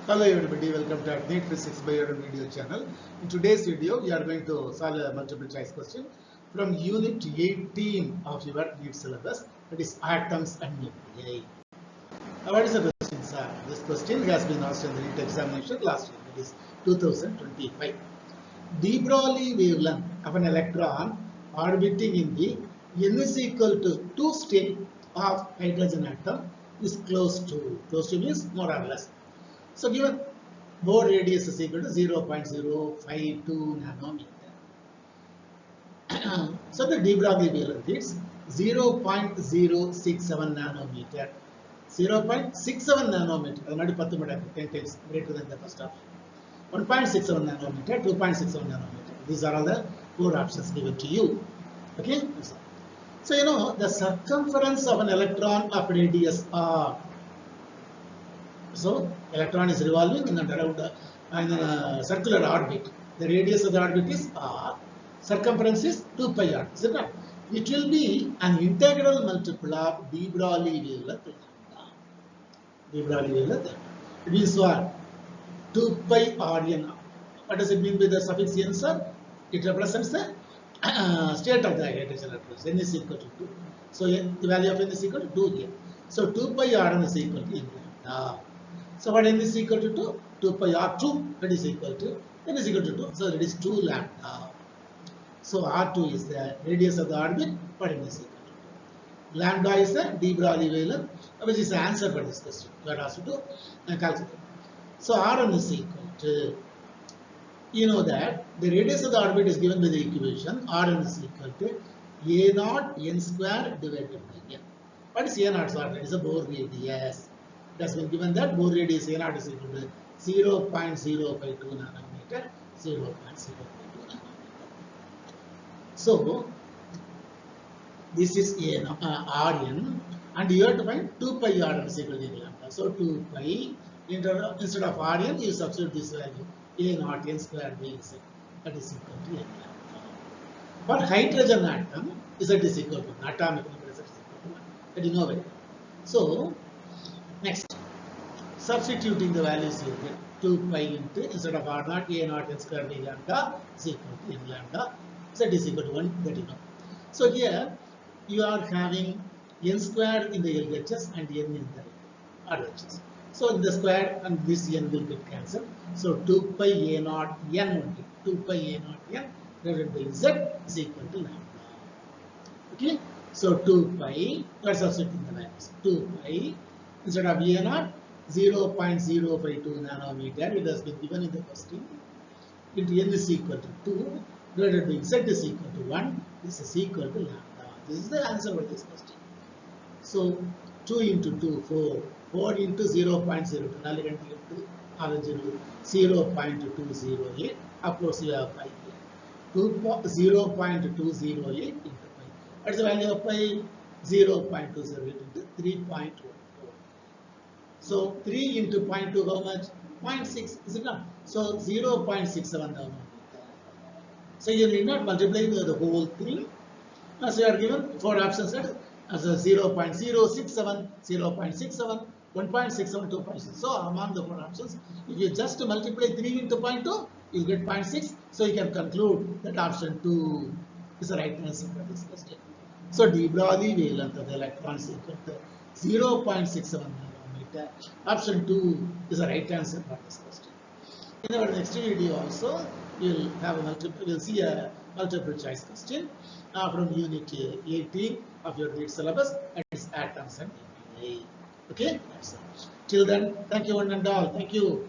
Hello everybody, welcome to our NEET Physics by Your video channel. In today's video, we are going to solve a multiple choice question from Unit 18 of your NEET syllabus, that is atoms and nuclei. Now, what is the question, sir? This question has been asked in the NEET examination last year, that is 2025. De Broglie wavelength of an electron orbiting in the n is equal to 2 state of hydrogen atom is close to means more or less. So given Bohr radius is equal to 0.052 nanometer. So the de Broglie wavelength is 0.067 nanometer. 0.67 nanometer, another 10 times greater than the first option. 1.67 nanometer, 2.67 nanometer. These are all the four options given to you. Okay? So you know the circumference of an electron of radius r. So electron is revolving in a circular orbit. The radius of the orbit is r. Circumference is 2 pi r. Is it not? It will be an integral multiple of de Broglie wavelength lambda. De Broglie wavelength. It means what? 2 pi rn. What does it mean by the suffix n, sir? It represents the state of the hydrogen atom. N is equal to 2. So the value of n is equal to 2 here. So 2 pi rn is equal to n lambda. So what n is equal to 2? 2 pi r2, that is equal to n is equal to 2. So that is 2 lambda. So r2 is the radius of the orbit, what n is equal to 2. Lambda is the de Broglie wavelength, which is the answer for this question. You are asked to calculate. So rn is equal to, you know that the radius of the orbit is given by the equation rn is equal to a naught n square divided by n. What is a naught, sir? That is a Bohr radius. It has been given that Bohr radius a naught is equal to 0.052 nanometer, 0.052 nanometer. So this is Rn, and you have to find 2 pi Rn is equal to lambda. So 2 pi, instead of Rn, you substitute this value a naught n square by z, that is equal to n lambda. For hydrogen atom, z is equal to atomic number z is equal to 1. That you know very well. So next, substituting the values you get 2 pi into, instead of r naught, a naught n square by lambda is equal to n lambda, z is equal to 1, that you know. So here you are having n square in the LHS and n in the RHS. So in the square and this n will get cancelled. So 2 pi a naught n only, 2 pi a naught n divided by z is equal to lambda. Okay, so 2 pi, we are substituting the values. 2 pi, instead of a naught, 0.052 nanometer, it has been given in the question, into n is equal to 2, divided by z is equal to 1, this is equal to lambda. This is the answer for this question. So 2 into 2, 4, 4 into 0.02, 0.208, of course you have pi here. 0.208 into pi. What is the value of pi? 0.208 into 3.14. So 3 into 0.2 how much? 0.6, is it not? So 0.67 nanometer. So you need not multiply the whole thing. So you are given 4 options as a 0.067, 0.67, 1.67, 2.6. So among the 4 options, if you just multiply 3 into 0.2, you get 0.6. So you can conclude that option 2 is the right answer for this question. So de Broglie wavelength of the electron is equal to 0.67 nanometer. Option 2 is the right answer for this question. In our next video also, we'll see a multiple choice question from Unit 18 of your NEET syllabus, that is atoms and nuclei. Okay, that's it. Till then, thank you one and all. Thank you.